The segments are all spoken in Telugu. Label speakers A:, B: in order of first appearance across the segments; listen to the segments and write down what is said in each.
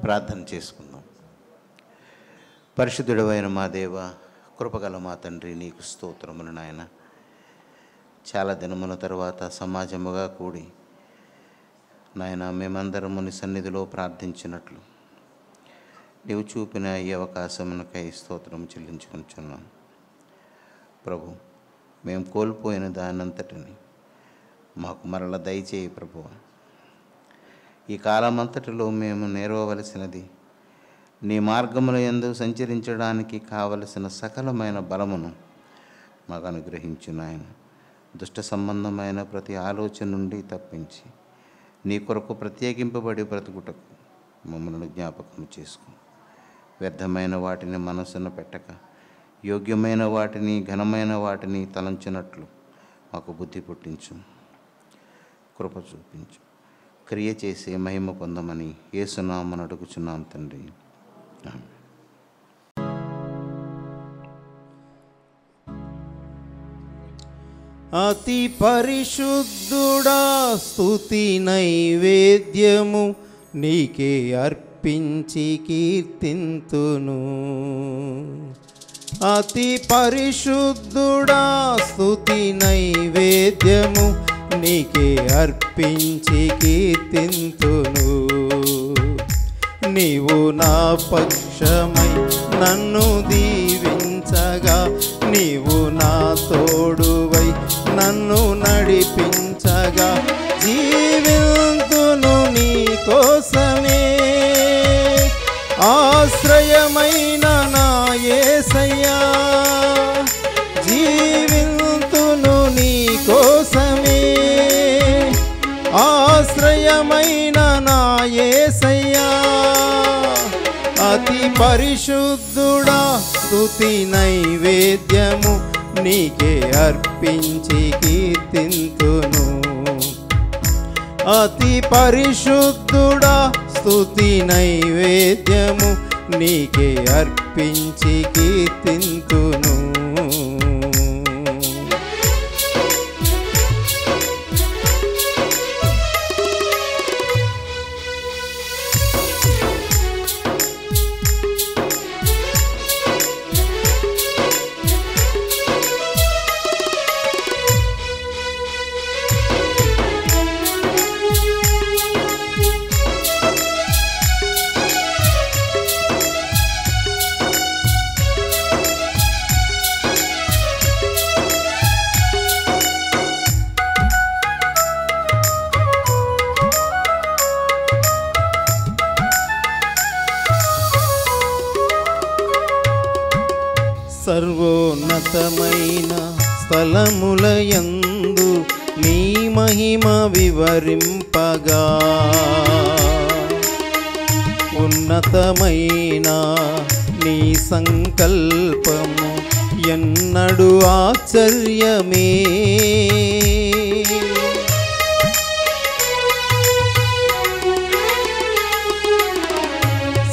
A: ప్రార్థన చేసుకుందాం. పరిశుద్ధుడైన మా దేవ, కృపగల మా తండ్రి, నీకు స్తోత్రములు నాయన. చాలా దినముల తర్వాత సమాజముగా కూడి నాయన మేమందరము నీ సన్నిధిలో ప్రార్థించినట్లు నీవు చూపిన ఈ అవకాశమునకై స్తోత్రం చెల్లించుకుంటున్నాం. ప్రభు, మేము కోల్పోయిన దానంతటిని మాకు మరల దయచేయి ప్రభువా. ఈ కాలమంతటిలో మేము నేర్వవలసినది నీ మార్గముల యందు సంచరించడానికి కావలసిన సకలమైన బలమును మాకు అనుగ్రహించు నాయన. దుష్ట సంబంధమైన ప్రతి ఆలోచన నుండి తప్పించి నీ కొరకు ప్రత్యేకింపబడి బ్రతుకుటకు మమ్మల్ని జ్ఞాపకం చేసుకో. వ్యర్థమైన వాటిని మనసున పెట్టక యోగ్యమైన వాటిని, ఘనమైన వాటిని తలంచినట్లు మాకు బుద్ధి పుట్టించు, కృప చూపించు. క్రియ చేసి మహిమ పొందమని యేసునామమున అడుగుచున్నాం తండ్రి. ఆమేన్.
B: అతి పరిశుద్ధుడా, స్తుతి నైవేద్యము నీకే అర్పించి కీర్తింతును. అతి పరిశుద్ధుడా, స్తుతి నైవేద్యము నీకే అర్పించి కీర్తింతును. నీవు నా పక్షమై నన్ను దీవించగా, నీవు నా తోడువై నన్ను నడిపించగా, జీవింతును నీ కోసమే. ఆశ్రయమైన నా యేసయ్యా, జీవింతును నీ కోసమే. ఆశ్రయమైన నా యేసయ్యా, అతి పరిశుద్ధుడా, స్తుతి నైవేద్యము నీకే అర్పించి కీర్తింతును. అతి పరిశుద్ధుడా, స్తుతి నైవేద్యము నీకే అర్పించి కీర్తింతును. సర్వోన్నతమైన స్థలములయందు నీ మహిమ వివరింపగా, ఉన్నతమైన నీ సంకల్పము ఎన్నడూ ఆశ్చర్యమే.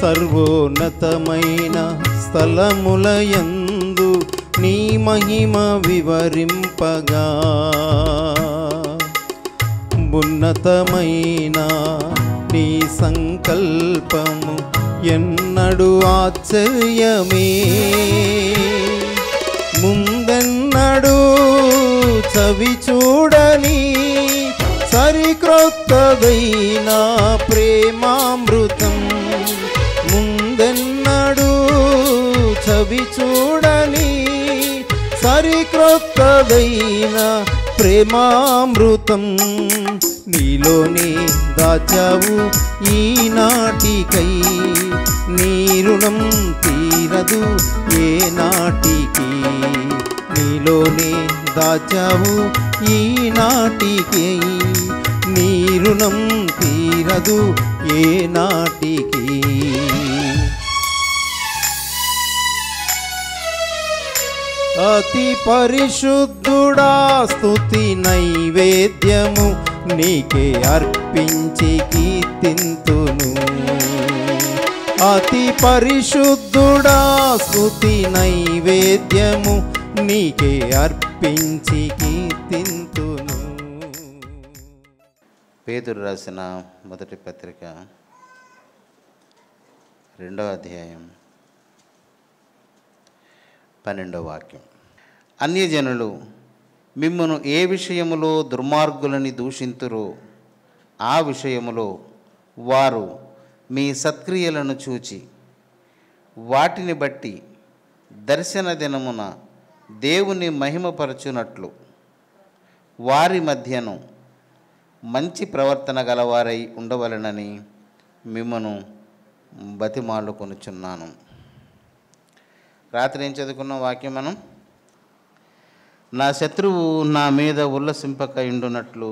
B: సర్వోన్నతమైన స్థలములయందు నీ మహిమ వివరింపగా, ఉన్నతమైన నీ సంకల్పము ఎన్నడూ ఆశ్చర్యమే. ముందెన్నడూ చవి చూడని సరిక్రొత్తదైన ప్రేమామృతం, ముందెన్నడూ చవి చూడని సరిక్రొత్తదైన ప్రేమామృతం నీలోనే దాచావు ఈనాటికై. నీ రుణం తీరదు ఏ నాటికి, నీలోనే దాచావు ఈనాటికై. నీ రుణం తీరదు ఏ నాటికి. అతి పరిశుద్ధుడా, స్తుతి నైవేద్యము నీకే అర్పించి కీర్తింతును. అతి పరిశుద్ధుడా, స్తుతి నైవేద్యము నీకే అర్పించి కీర్తింతును.
A: పేతురు రాసిన మొదటి పత్రిక 2వ అధ్యాయం 12వ వాక్యం. అన్యజనులు మిమ్మును ఏ విషయములో దుర్మార్గులని దూషింతురో ఆ విషయములో వారు మీ సత్క్రియలను చూచి వాటిని బట్టి దర్శన దినమున దేవుని మహిమపరచునట్లు వారి మధ్యను మంచి ప్రవర్తన గలవారై ఉండవలెనని మిమ్మను బతిమాలుకొనుచున్నాను. రాత్రి ఏం చదువుకున్న వాక్యం మనం, నా శత్రువు నా మీద ఉల్లసింపక ఉండునట్లు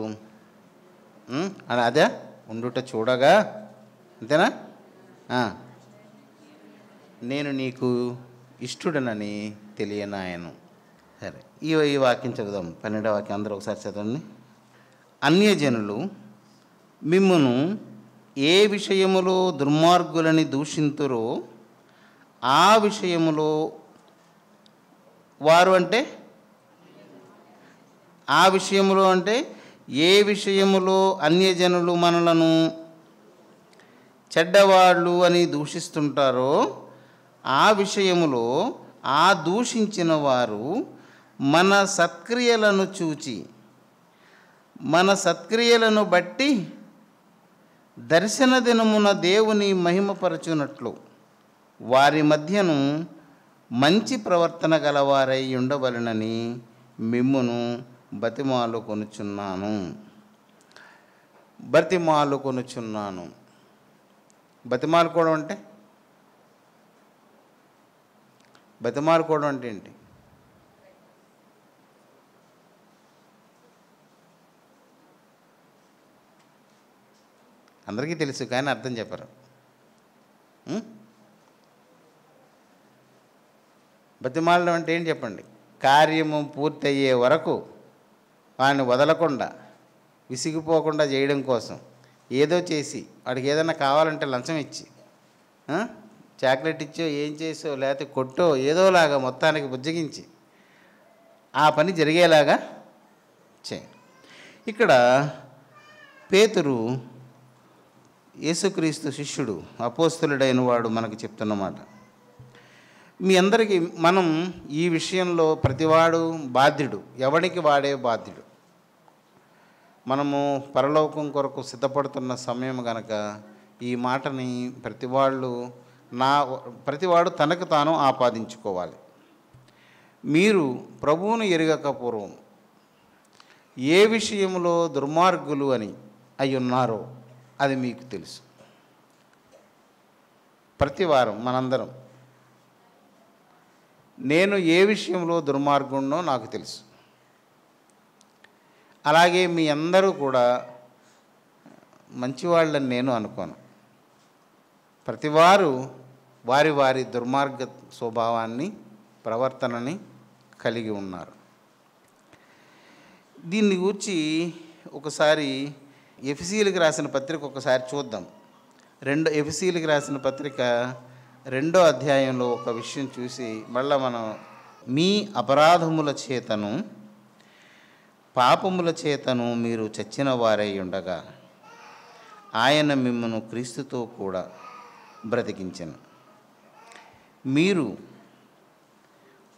A: అని అదే ఉండుట చూడగా, అంతేనా? నేను నీకు ఇష్టడనని తెలియనాయను. సరే, ఈ వాక్యం చదువుదాం. 12వ వాక్యం అందరూ ఒకసారి చదవండి. అన్యజనులు మిమ్మును ఏ విషయములో దుర్మార్గులని దూషింతురో ఆ విషయములో వారు అంటే ఆ విషయములో అంటే ఏ విషయములో అన్యజనులు మనలను చెడ్డవాళ్ళు అని దూషిస్తుంటారో ఆ విషయములో ఆ దూషించిన వారు మన సత్క్రియలను చూచి మన సత్క్రియలను బట్టి దర్శన దినమున దేవుని మహిమపరచునట్లు వారి మధ్యను మంచి ప్రవర్తన గలవారై ఉండవలెనని మిమ్మును బతిమాలుకొనుచున్నాను. బతిమాలుకోవడం అంటే ఏంటి? అందరికీ తెలుసు కానీ అర్థం చెప్పరు. బతిమాలడం అంటే ఏంటి చెప్పండి? కార్యము పూర్తయ్యే వరకు వాడిని వదలకుండా విసిగిపోకుండా చేయడం కోసం ఏదో చేసి వాడికి ఏదైనా కావాలంటే లంచం ఇచ్చి చాక్లెట్ ఇచ్చో ఏం చేసో లేకపోతే కొట్టో ఏదోలాగా మొత్తానికి బుజ్జగించి ఆ పని జరిగేలాగా చే. ఇక్కడ పేతురు యేసుక్రీస్తు శిష్యుడు, అపోస్తలుడైన వాడు మనకు చెప్తున్నమాట. మీ అందరికీ మనం ఈ విషయంలో ప్రతివాడు బాధ్యుడు, ఎవడికి వాడే బాధ్యుడు. మనము పరలోకం కొరకు సిద్ధపడుతున్న సమయం కనుక ఈ మాటని ప్రతివాడు తనకు తాను ఆపాదించుకోవాలి. మీరు ప్రభువును ఎరగక పూర్వం ఏ విషయంలో దుర్మార్గులు అని అయ్యున్నారో అది మీకు తెలుసు. ప్రతివారం మనందరం నేను ఏ విషయంలో దుర్మార్గుణ్ణో నాకు తెలుసు. అలాగే మీ అందరూ కూడా మంచివాళ్ళని నేను అనుకోను. ప్రతివారు వారి వారి దుర్మార్గ స్వభావాన్ని ప్రవర్తనని కలిగి ఉన్నారు. దీన్ని గూర్చి ఒకసారి ఎఫెసీయులకు రాసిన పత్రిక ఒకసారి చూద్దాం. ఎఫెసీయులకు రాసిన పత్రిక 2వ అధ్యాయంలో ఒక విషయం చూసి మళ్ళీ మనం, మీ అపరాధముల చేతను పాపముల చేతను మీరు చచ్చిన వారై ఉండగా ఆయన మిమ్మను క్రీస్తుతో కూడా బ్రతికించెను. మీరు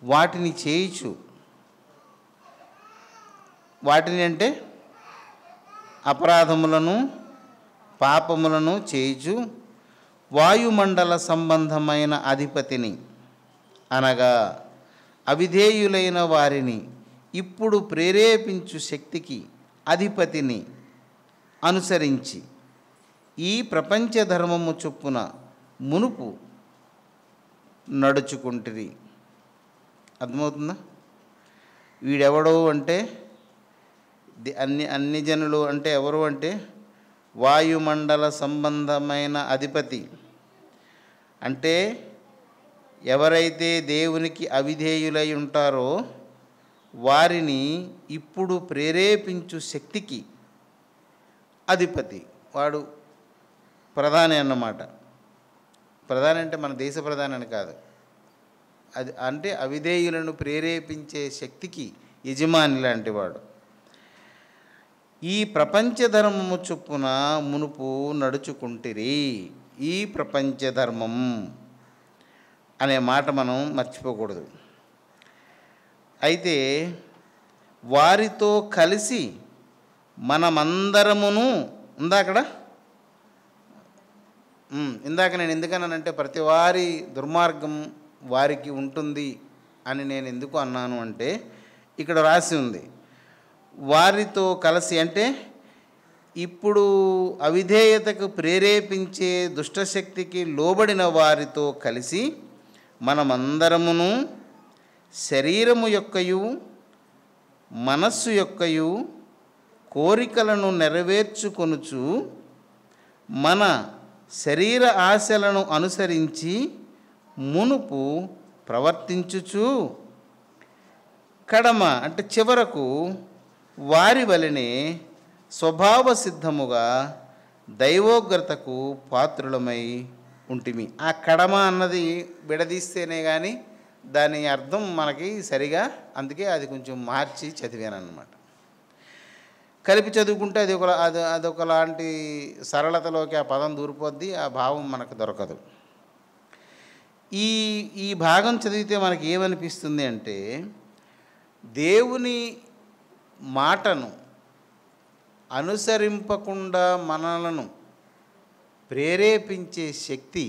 A: వాటిని చేయుచు, వాటిని అంటే అపరాధములను పాపములను చేయుచు వాయుమండల సంబంధమైన అధిపతిని అనగా అవిధేయులైన వారిని ఇప్పుడు ప్రేరేపించు శక్తికి అధిపతిని అనుసరించి ఈ ప్రపంచ ధర్మము చొప్పున మునుపు నడుచుకుంటుంది. అర్థమవుతుందా? వీడెవడో అంటే అన్ని జనులు అంటే ఎవరు అంటే వాయుమండల సంబంధమైన అధిపతి. అంటే ఎవరైతే దేవునికి అవిధేయులై ఉంటారో వారిని ఇప్పుడు ప్రేరేపించు శక్తికి అధిపతి. వాడు ప్రధాని అన్నమాట. ప్రధాని అంటే మన దేశ ప్రధాని అని కాదు, అది అంటే అవిధేయులను ప్రేరేపించే శక్తికి యజమాని లాంటి వాడు. ఈ ప్రపంచ ధర్మము చొప్పున మునుపు నడుచుకుంటిరి. ఈ ప్రపంచ ధర్మం అనే మాట మనం మర్చిపోకూడదు. అయితే వారితో కలిసి మనమందరమును ఇందాక నేను ఎందుకన్నానంటే ప్రతి వారి దుర్మార్గం వారికి ఉంటుంది అని నేను ఎందుకు అన్నాను అంటే ఇక్కడ రాసి ఉంది వారితో కలిసి, అంటే ఇప్పుడు అవిధేయతకు ప్రేరేపించే దుష్టశక్తికి లోబడిన వారితో కలిసి మనమందరమును శరీరము యొక్కయు మనస్సు యొక్కయు కోరికలను నెరవేర్చుకొనుచు మన శరీర ఆశలను అనుసరించి మునుపు ప్రవర్తించుచు కడమ అంటే చివరకు వారి వలనే స్వభావ సిద్ధముగా దైవోగ్రతకు పాత్రులమై ఉంటిమి. ఆ కడమ అన్నది విడదీస్తేనే కానీ దాని అర్థం మనకి సరిగా, అందుకే అది కొంచెం మార్చి చదివాను అన్నమాట. కలిపి చదువుకుంటే అదొకలాంటి సరళతలోకి ఆ పదం దూరిపోద్ది, ఆ భావం మనకు దొరకదు. ఈ భాగం చదివితే మనకి ఏమనిపిస్తుంది అంటే దేవుని మాటను అనుసరింపకుండా మనలను ప్రేరేపించే శక్తి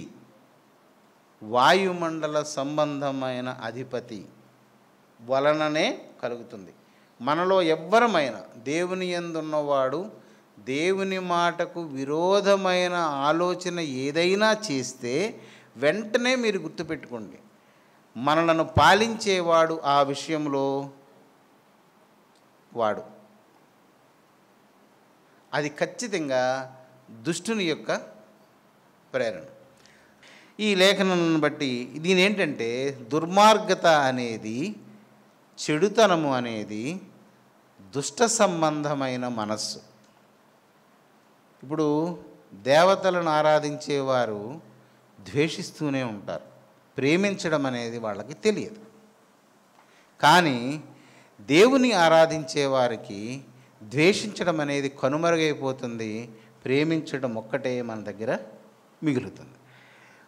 A: వాయుమండల సంబంధమైన అధిపతి వలననే కలుగుతుంది. మనలో ఎవ్వరమైనా దేవుని యందున్నవాడు దేవుని మాటకు విరోధమైన ఆలోచన ఏదైనా చేస్తే వెంటనే మీరు గుర్తుపెట్టుకోండి, మనలను పాలించేవాడు ఆ విషయంలో వాడు. అది ఖచ్చితంగా దుష్టుని యొక్క ప్రేరణ. ఈ లేఖనాలను బట్టి దీని ఏంటంటే దుర్మార్గత అనేది, చెడుతనము అనేది దుష్ట సంబంధమైన మనస్సు. ఇప్పుడు దేవతలను ఆరాధించేవారు ద్వేషిస్తూనే ఉంటారు, ప్రేమించడం అనేది వాళ్ళకి తెలియదు. కానీ దేవుని ఆరాధించే వారికి ద్వేషించడం అనేది కనుమరుగైపోతుంది, ప్రేమించడం ఒక్కటే మన దగ్గర మిగులుతుంది.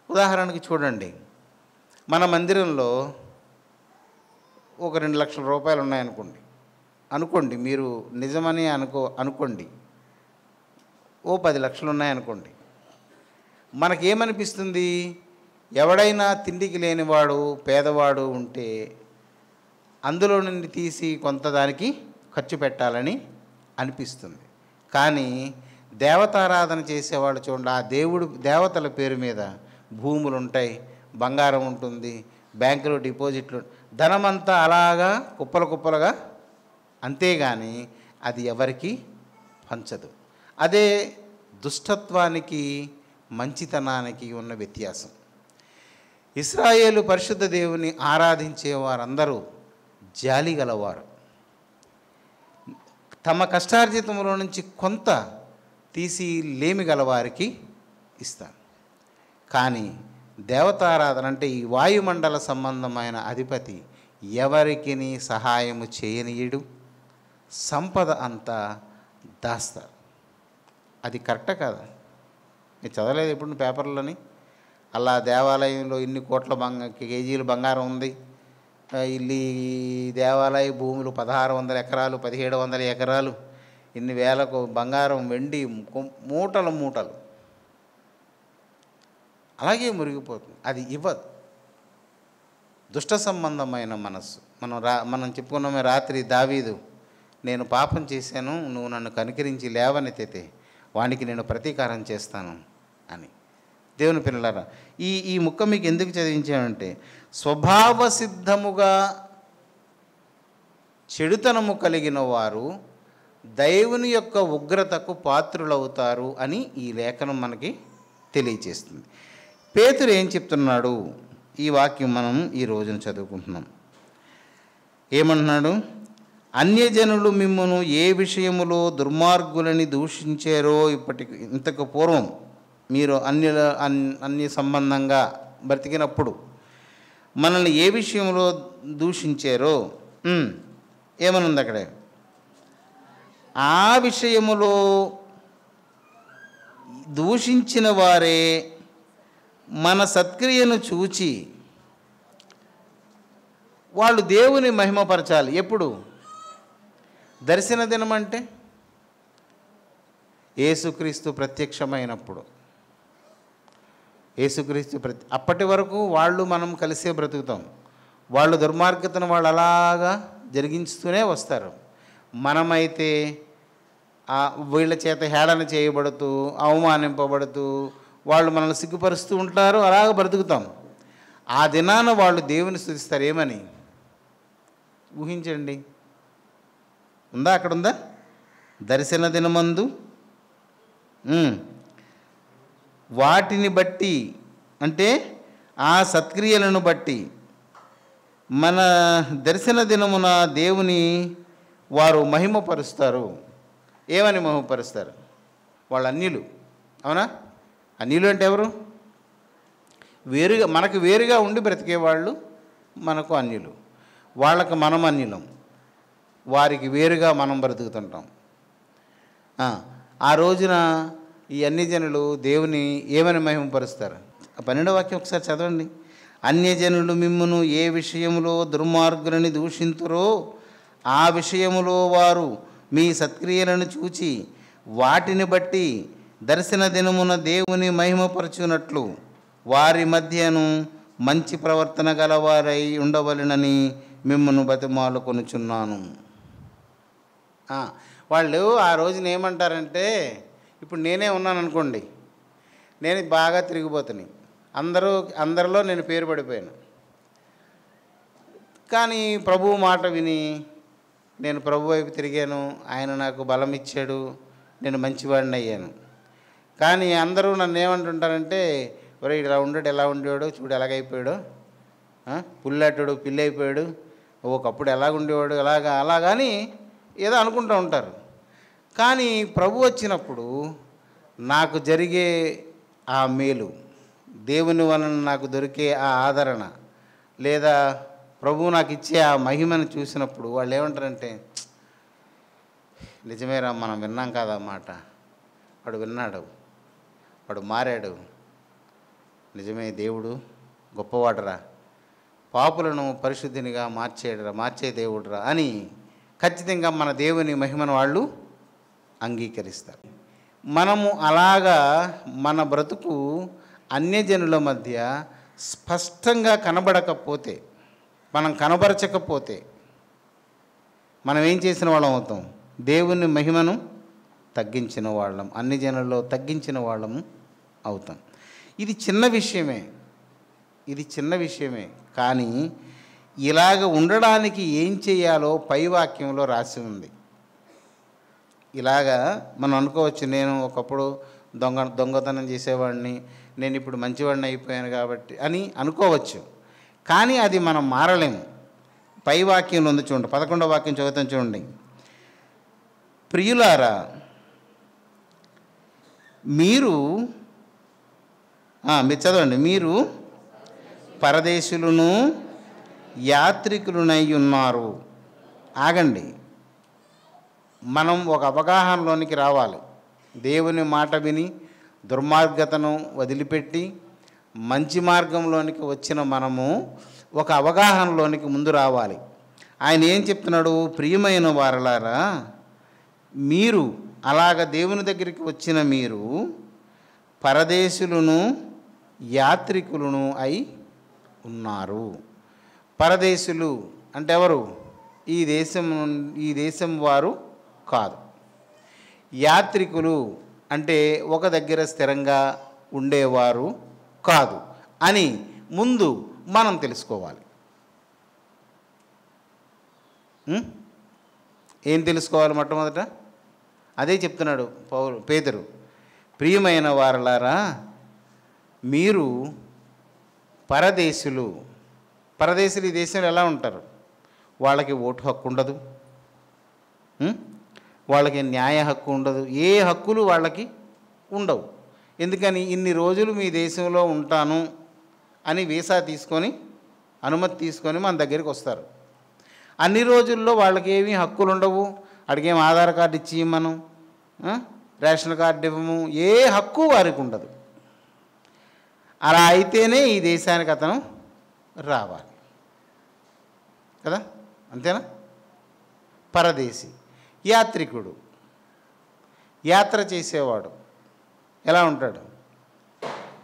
A: ఉదాహరణకి చూడండి, మన మందిరంలో ఒక 2 లక్షల రూపాయలు ఉన్నాయనుకోండి, మీరు నిజమని అనుకోండి, ఓ 10 లక్షలు ఉన్నాయనుకోండి. మనకేమనిపిస్తుంది, ఎవడైనా తిండికి లేనివాడు పేదవాడు ఉంటే అందులో నుండి తీసి కొంత దానికి ఖర్చు పెట్టాలని అనిపిస్తుంది. కానీ దేవతారాధన చేసేవాళ్ళు చూడండి, ఆ దేవతల పేరు మీద భూములు ఉంటాయి, బంగారం ఉంటుంది, బ్యాంకులో డిపాజిట్లు, ధనమంతా అలాగా కుప్పలుగా, అంతేగాని అది ఎవరికి పంచదు. అదే దుష్టత్వానికి మంచితనానికి ఉన్న వ్యత్యాసం. ఇశ్రాయేలు పరిశుద్ధ దేవుని ఆరాధించే వారందరూ జాలి గలవారు, తమ కష్టార్జితంలో నుంచి కొంత తీసి లేమి గలవారికి ఇస్తారు. కానీ దేవతారాధన అంటే ఈ వాయుమండల సంబంధమైన అధిపతి ఎవరికి సహాయము చేయనీయుడు, సంపద అంతా దాస్తారు. అది కరెక్టా కాదా? మీరు చదవలేదు ఇప్పుడు పేపర్లోని? అలా దేవాలయంలో ఇన్ని కోట్ల కేజీలు బంగారం ఉంది, ఇల్లు దేవాలయ భూములు 1600 ఎకరాలు 1700 ఎకరాలు, ఇన్ని వేలకు బంగారం వెండి మూటలు అలాగే మురిగిపోతుంది. అది ఇవ్వదు. దుష్ట సంబంధమైన మనస్సు. మనం చెప్పుకున్నామే రాత్రి, దావీదు, నేను పాపం చేశాను, నువ్వు నన్ను కనికరించి లేవనెత్తితే వానికి నేను ప్రతీకారం చేస్తాను అని. దేవుని పిల్లలారా, ఈ ముక్క మీకు ఎందుకు చదివించానంటే స్వభావ సిద్ధముగా చెడుతనము కలిగిన వారు దేవుని యొక్క ఉగ్రతకు పాత్రులవుతారు అని ఈ లేఖనం మనకి తెలియచేస్తుంది. పేతురు ఏం చెప్తున్నాడు? ఈ వాక్యం మనం ఈ రోజున చదువుకుంటున్నాం. ఏమంటున్నాడు? అన్యజనులు మిమ్మును ఏ విషయములో దుర్మార్గులని దూషించారో ఇంతకు పూర్వం మీరు అన్య సంబంధంగా బ్రతికినప్పుడు మనల్ని ఏ విషయంలో దూషించారో ఏమనుంది అక్కడే? ఆ విషయములో దూషించిన వారే మన సత్క్రియను చూచి వాళ్ళు దేవుని మహిమపరచాలి. ఎప్పుడు? దర్శన దినం అంటే యేసుక్రీస్తు ప్రత్యక్షమైనప్పుడు. యేసుక్రీస్తు అప్పటి వరకు వాళ్ళు మనం కలిసే బ్రతుకుతాం. వాళ్ళు దుర్మార్గతను వాళ్ళు అలాగా జరిగించుతూనే వస్తారు. మనమైతే వీళ్ళ చేత హేళన చేయబడుతూ అవమానింపబడుతూ వాళ్ళు మనల్ని సిగ్గుపరుస్తూ ఉంటారు. అలాగ బ్రతుకుతాం. ఆ దినాన వాళ్ళు దేవుని స్తుతిస్తారు. ఏమని ఊహించండి. ఉందా? అక్కడ ఉందా? దర్శన దినమందు వాటిని బట్టి అంటే ఆ సత్క్రియలను బట్టి మన దర్శన దినమున దేవుని వారు మహిమపరుస్తారు. ఏమని మహిమపరుస్తారు? వాళ్ళు అన్యులు. అవునా? అన్యులు అంటే ఎవరు? వేరుగా, మనకు వేరుగా ఉండి బ్రతికేవాళ్ళు మనకు అన్యులు. వాళ్ళకు మనం అన్యులం, వారికి వేరుగా మనం బ్రతుకుతుంటాం. ఆ రోజున ఈ అన్యజనులు దేవుని ఏమని మహిమపరుస్తారు? 12వ వాక్యం ఒకసారి చదవండి. అన్యజనులు మిమ్మును ఏ విషయములో దుర్మార్గులని దూషింతురో ఆ విషయములో వారు మీ సత్క్రియలను చూచి వాటిని బట్టి దర్శన దినమున దేవుని మహిమపరచునట్లు వారి మధ్యను మంచి ప్రవర్తన గలవారై ఉండవలెనని మిమ్మల్ని బతిమాలుకొనుచున్నాను. వాళ్ళు ఆ రోజున ఏమంటారంటే, ఇప్పుడు నేనే ఉన్నాను అనుకోండి, నేను బాగా తిరిగిపోతున్నాను, అందరిలో నేను పేరు పడిపోయాను. కానీ ప్రభువు మాట విని నేను ప్రభు వైపు తిరిగాను, ఆయన నాకు బలం ఇచ్చాడు, నేను మంచివాడిని అయ్యాను. కానీ అందరూ నన్ను ఏమంటుంటారంటే, ఒరే ఇలా ఉండడు, ఎలా ఉండేవాడు చూడు, ఎలాగైపోయాడు, పుల్లట్టుడు పిల్లి అయిపోయాడు, ఒకప్పుడు ఎలాగుండేవాడు, అలాగని ఏదో అనుకుంటూ ఉంటారు. కానీ ప్రభు వచ్చినప్పుడు నాకు జరిగే ఆ మేలు, దేవుని వలన నాకు దొరికే ఆ ఆదరణ, లేదా ప్రభువు నాకు ఇచ్చే ఆ మహిమను చూసినప్పుడు వాళ్ళు ఏమంటారంటే, నిజమేరా, మనం విన్నాం కదా మాట, వాడు విన్నాడు, వాడు మారాడు, నిజమే, దేవుడు గొప్పవాడురా, పాపులను పరిశుద్ధినిగా మార్చే దేవుడురా అని ఖచ్చితంగా మన దేవుని మహిమను వాళ్ళు అంగీకరిస్తారు. మనము అలాగా మన బ్రతుకు అన్యజనుల మధ్య స్పష్టంగా కనబడకపోతే, మనం కనబరచకపోతే మనం ఏం చేసిన వాళ్ళం అవుతాం? దేవుని మహిమను తగ్గించిన వాళ్ళం, అన్ని జనుల్లో తగ్గించిన వాళ్ళము అవుతాం. ఇది చిన్న విషయమే కానీ ఇలాగ ఉండడానికి ఏం చేయాలో పై వాక్యంలో రాసి ఉంది. ఇలాగా మనం అనుకోవచ్చు, నేను ఒకప్పుడు దొంగతనం చేసేవాడిని, నేను ఇప్పుడు మంచివాడిని అయిపోయాను కాబట్టి అని అనుకోవచ్చు. కానీ అది మనం మారలేము. పై వాక్యంలో ఉంది చూడండి, 11వ వాక్యం చదువుతాం చూడండి. ప్రియులారా, మీరు చదవండి. మీరు పరదేశులను యాత్రికులనై ఉన్నారు. ఆగండి, మనం ఒక అవగాహనలోనికి రావాలి. దేవుని మాట విని దుర్మార్గతను వదిలిపెట్టి మంచి మార్గంలోనికి వచ్చిన మనము ఒక అవగాహనలోనికి ముందు రావాలి. ఆయన ఏం చెప్తున్నాడు? ప్రియమైన వారలారా, మీరు అలాగ దేవుని దగ్గరికి వచ్చిన మీరు పరదేశులను యాత్రికులను అయి ఉన్నారు. పరదేశులు అంటే ఎవరు? ఈ దేశం వారు కాదు. యాత్రికులు అంటే ఒక దగ్గర స్థిరంగా ఉండేవారు కాదు అని ముందు మనం తెలుసుకోవాలి. ఏం తెలుసుకోవాలి? మొట్టమొదట అదే చెప్తున్నాడు పేతురు. ప్రియమైన వారలారా, మీరు పరదేశులు ఈ దేశంలో ఎలా ఉంటారు? వాళ్ళకి ఓటు హక్కు ఉండదు, వాళ్ళకి న్యాయ హక్కు ఉండదు, ఏ హక్కులు వాళ్ళకి ఉండవు. ఎందుకని? ఇన్ని రోజులు మీ దేశంలో ఉంటాను అని వీసా తీసుకొని, అనుమతి తీసుకొని మన దగ్గరికి వస్తారు. అన్ని రోజుల్లో వాళ్ళకి ఏమీ హక్కులు ఉండవు. అడిగేం ఆధార్ కార్డు ఇచ్చి మనం రేషన్ కార్డు ఇవ్వము, ఏ హక్కు వారికి ఉండదు. అలా అయితేనే ఈ దేశానికి అతను రావాలి కదా, అంతేనా? పరదేశి, యాత్రికుడు, యాత్ర చేసేవాడు ఎలా ఉంటాడు?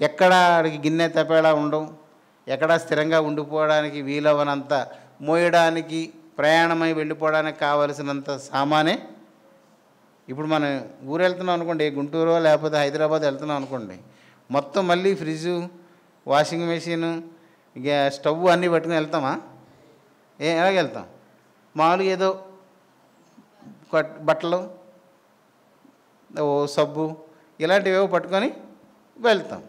A: ఎక్కడ ఆడికి గిన్నె తపేలా ఉండవు, ఎక్కడ స్థిరంగా ఉండిపోవడానికి వీలవనంత, మోయడానికి ప్రయాణమై వెళ్ళిపోవడానికి కావలసినంత సామానే. ఇప్పుడు మనం ఊరు వెళ్తున్నాం అనుకోండి, గుంటూరు లేకపోతే హైదరాబాద్ వెళ్తున్నాం అనుకోండి, మొత్తం మళ్ళీ ఫ్రిడ్జు, వాషింగ్ మెషిన్, స్టవ్ అన్నీ పట్టుకుని వెళ్తామా? ఎలాగ వెళ్తాం? మామూలుగా ఏదో బట్టలు, ఓ సబ్బు ఇలాంటివేవో పట్టుకొని వెళ్తాం.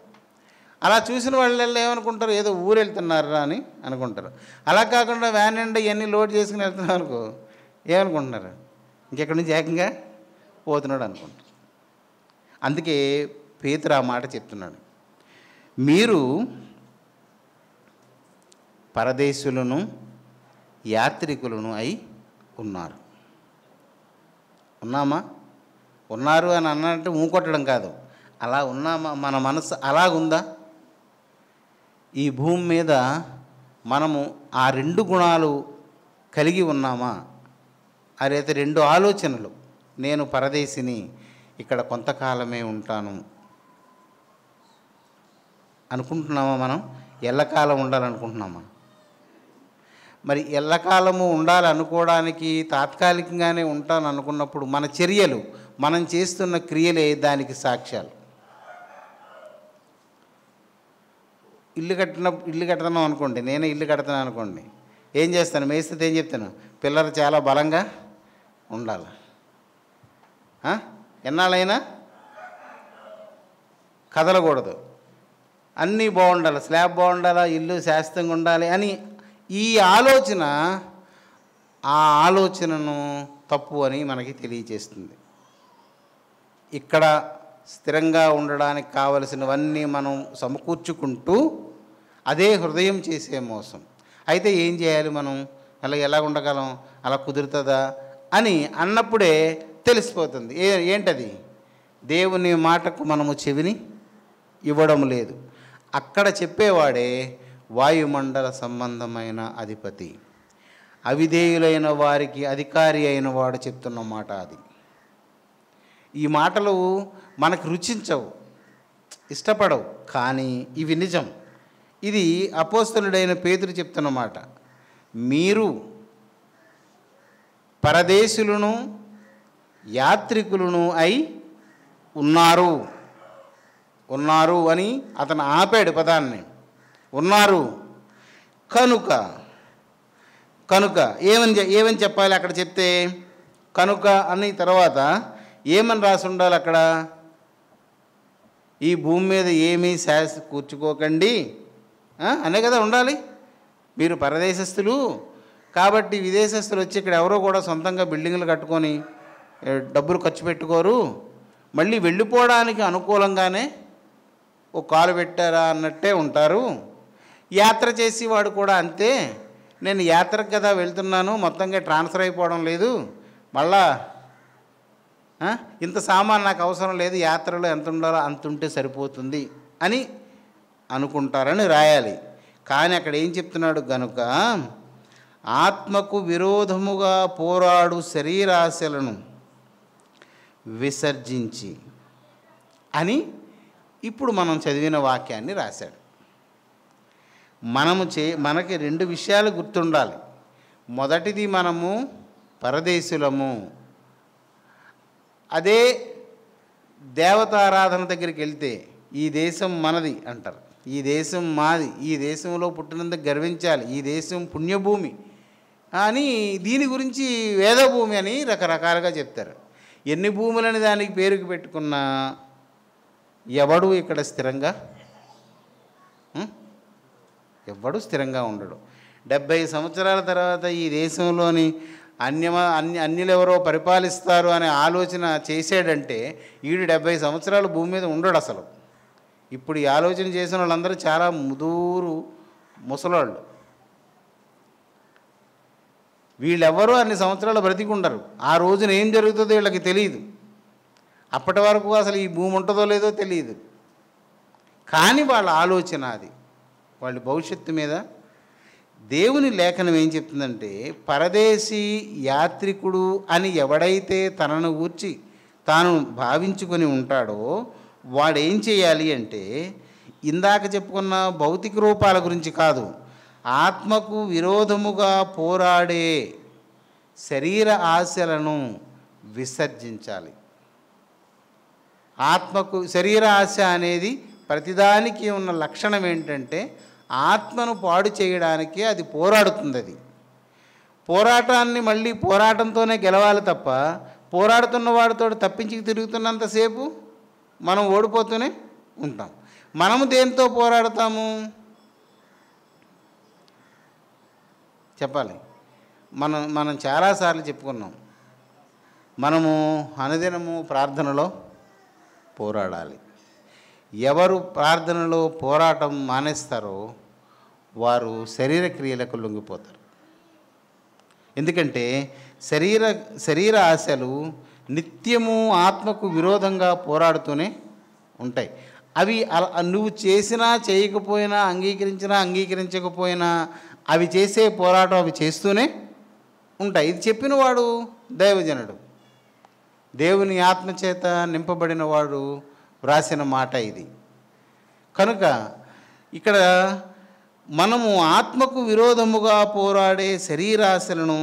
A: అలా చూసిన వాళ్ళు ఏమనుకుంటారు? ఏదో ఊరు వెళ్తున్నారా అని అనుకుంటారు. అలా కాకుండా వ్యాన్ నిండా ఇవన్నీ లోడ్ చేసుకుని వెళ్తున్నారు అనుకో, ఏమనుకుంటున్నారు? ఇంకెక్కడి నుంచి ఏకంగా పోతున్నాడు అనుకుంటారు. అందుకే పేతురు ఆ మాట చెప్తున్నాడు, మీరు పరదేశులను యాత్రికులను అయి ఉన్నారు. ఉన్నామా? ఉన్నారు అని అన్నట్టు ఊకొట్టడం కాదు, అలా ఉన్నామా? మన మనసు అలాగుందా? ఈ భూమి మీద మనము ఆ 2 గుణాలు కలిగి ఉన్నామా? అదైతే 2 ఆలోచనలు, నేను పరదేశిని, ఇక్కడ కొంతకాలమే ఉంటాను అనుకుంటున్నామా? మనం ఎల్లకాలం ఉండాలనుకుంటున్నామా? మరి ఎల్లకాలము ఉండాలనుకోవడానికి తాత్కాలికంగానే ఉంటాను అనుకున్నప్పుడు మన చర్యలు, మనం చేస్తున్న క్రియలే దానికి సాక్ష్యాలు. ఇల్లు కడుతున్నాం అనుకోండి, నేనే ఇల్లు కడుతున్నాను అనుకోండి, ఏం చేస్తాను? మేస్త్రి ఏం చెప్తాను? పిల్లలు చాలా బలంగా ఉండాలి, ఎన్నాళ్ళైనా కదలకూడదు, అన్నీ బాగుండాలి, స్లాబ్ బాగుండాలా, ఇల్లు శాశ్వతంగా ఉండాలి అని ఈ ఆలోచన, ఆ ఆలోచనను తప్పు అని మనకి తెలియజేస్తుంది. ఇక్కడ స్థిరంగా ఉండడానికి కావలసినవన్నీ మనం సమకూర్చుకుంటూ అదే హృదయం చేసే మోసం. అయితే ఏం చేయాలి మనం? అలా ఎలా ఉండగలం? అలా కుదురుతుందా అని అన్నప్పుడే తెలిసిపోతుంది. ఏంటది? దేవుని మాటకు మనము చెవిని ఇవ్వడం లేదు. అక్కడ చెప్పేవాడే వాయుమండల సంబంధమైన అధిపతి, అవిధేయులైన వారికి అధికారి అయిన వాడు చెప్తున్న మాట అది. ఈ మాటలు మనకు రుచించవు, ఇష్టపడవు, కానీ ఇవి నిజం. ఇది అపోస్తలుడైన పేతురు చెప్తున్న మాట. మీరు పరదేశులను యాత్రికులను అయి ఉన్నారు. ఉన్నారు అని అతను ఆపాడు పదాన్ని. ఉన్నారు కనుక ఏమని చెప్పాలి అక్కడ చెప్తే? కనుక అని తర్వాత ఏమని రాసి ఉండాలి అక్కడ? ఈ భూమి మీద ఏమీ కూర్చుకోకండి అనే కదా ఉండాలి. మీరు పరదేశస్తులు కాబట్టి విదేశస్తులు వచ్చి ఇక్కడ ఎవరో కూడా సొంతంగా బిల్డింగ్లు కట్టుకొని డబ్బులు ఖర్చు పెట్టుకోరు, మళ్ళీ వెళ్ళిపోవడానికి అనుకూలంగానే ఓ కాలు పెట్టారా అన్నట్టే ఉంటారు. యాత్ర చేసి వాడు కూడా అంతే, నేను యాత్రకు కదా వెళ్తున్నాను, మొత్తంగా ట్రాన్స్ఫర్ అయిపోవడం లేదు, మళ్ళా ఇంత సామాన్ నాకు అవసరం లేదు, యాత్రలో ఎంత ఉండాలో అంత ఉంటే సరిపోతుంది అని అనుకుంటారని రాయాలి. కానీ అక్కడ ఏం చెప్తున్నాడు? గనుక ఆత్మకు విరోధముగా పోరాడు శరీరాశలను విసర్జించి అని ఇప్పుడు మనం చదివిన వాక్యాన్ని రాశాడు. మనకి 2 విషయాలు గుర్తుండాలి. మొదటిది, మనము పరదేశులము. అదే దేవతారాధన దగ్గరికి వెళ్తే ఈ దేశం మనది అంటారు, ఈ దేశం మాది, ఈ దేశంలో పుట్టినందుకు గర్వించాలి, ఈ దేశం పుణ్యభూమి అని, దీని గురించి వేదభూమి అని రకరకాలుగా చెప్తారు. ఎన్ని భూములని దానికి పేరుకి పెట్టుకున్నా ఎవడు ఇక్కడ స్థిరంగా ఎవడు స్థిరంగా ఉండడు. 70 సంవత్సరాల తర్వాత ఈ దేశంలోని అన్యులెవరో పరిపాలిస్తారు అనే ఆలోచన చేసాడంటే వీడు 70 సంవత్సరాలు భూమి మీద ఉండడు అసలు. ఇప్పుడు ఈ ఆలోచన చేసిన వాళ్ళందరూ చాలా ముదూరు ముసలాళ్ళు. వీళ్ళెవరూ అన్ని సంవత్సరాలు బ్రతికుండరు. ఆ రోజున ఏం జరుగుతుందో వీళ్ళకి తెలియదు. అప్పటి వరకు అసలు ఈ భూమి ఉంటుందో లేదో తెలియదు. కానీ వాళ్ళ ఆలోచన అది, వాళ్ళ భవిష్యత్తు మీద. దేవుని లేఖనం ఏం చెప్తుందంటే, పరదేశీ యాత్రికుడు అని ఎవడైతే తనను గూర్చి తాను భావించుకొని ఉంటాడో వాడేం చేయాలి అంటే, ఇందాక చెప్పుకున్న భౌతిక రూపాల గురించి కాదు, ఆత్మకు విరోధముగా పోరాడే శరీర ఆశలను విసర్జించాలి. ఆత్మకు శరీర ఆశ అనేది ప్రతిదానికి ఉన్న లక్షణం ఏంటంటే, ఆత్మను పాడు చేయడానికి అది పోరాడుతుంది. అది పోరాటాన్ని మళ్ళీ పోరాటంతోనే గెలవాలి తప్ప, పోరాడుతున్న వాడితో తప్పించి తిరుగుతున్నంతసేపు మనం ఓడిపోతూనే ఉంటాం. మనము దేంతో పోరాడతాము చెప్పాలి. మనం చాలాసార్లు చెప్పుకున్నాం, మనము అనుదినము ప్రార్థనలో పోరాడాలి. ఎవరు ప్రార్థనలో పోరాటం మానేస్తారో వారు శరీర క్రియలకు లొంగిపోతారు. ఎందుకంటే శరీర ఆశలు నిత్యము ఆత్మకు విరోధంగా పోరాడుతూనే ఉంటాయి. అవి నువ్వు చేసినా చేయకపోయినా, అంగీకరించినా అంగీకరించకపోయినా అవి చేసే పోరాటం అవి చేస్తూనే ఉంటాయి. ఇది చెప్పినవాడు దైవజనుడు, దేవుని ఆత్మచేత నింపబడిన వాడు వ్రాసిన మాట ఇది. కనుక ఇక్కడ మనము ఆత్మకు విరోధముగా పోరాడే శరీరాశలను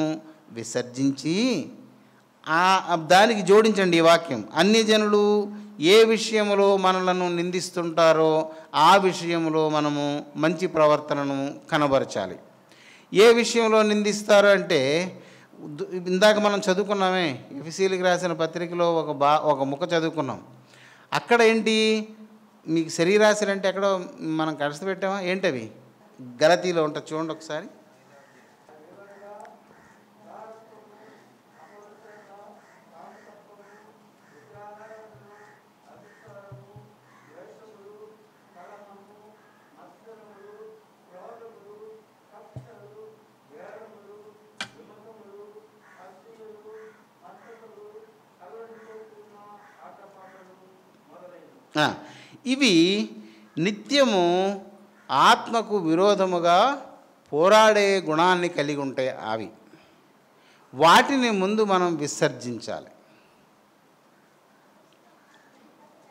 A: విసర్జించి, దానికి జోడించండి ఈ వాక్యం, అన్ని జనులు ఏ విషయంలో మనలను నిందిస్తుంటారో ఆ విషయంలో మనము మంచి ప్రవర్తనను కనబరచాలి. ఏ విషయంలో నిందిస్తారో అంటే, ఇందాక మనం చదువుకున్నామే, ఎఫెసీయులకు రాసిన పత్రికలో ఒక ముక్క చదువుకున్నాం. అక్కడ ఏంటి, మీకు శరీరాశలు అంటే ఎక్కడో మనం కలిసి పెట్టామా ఏంటవి? గలతీలో ఉంటుంది, చూడండి ఒకసారి. ఇవి నిత్యము ఆత్మకు విరోధముగా పోరాడే గుణాన్ని కలిగి ఉంటాయి. అవి వాటిని ముందు మనం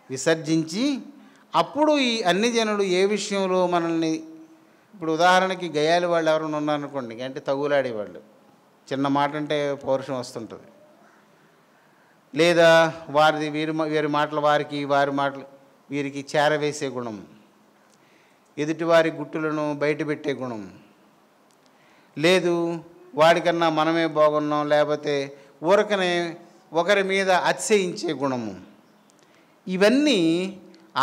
A: విసర్జించి అప్పుడు ఈ అన్ని జనులు ఏ విషయంలో మనల్ని, ఇప్పుడు ఉదాహరణకి గయాలి వాళ్ళు ఎవరైనా ఉన్నారనుకోండి, అంటే తగులాడేవాళ్ళు, చిన్న మాట అంటే పౌరుషం వస్తుంటుంది, లేదా వీరి మాటలు వారి మాటలు వీరికి చేరవేసే గుణం, ఎదుటివారి గుట్టులను బయటపెట్టే గుణం, లేదు వాడికన్నా మనమే బాగున్నాం, లేకపోతే ఊరకనే ఒకరి మీద అతిశయించే గుణము, ఇవన్నీ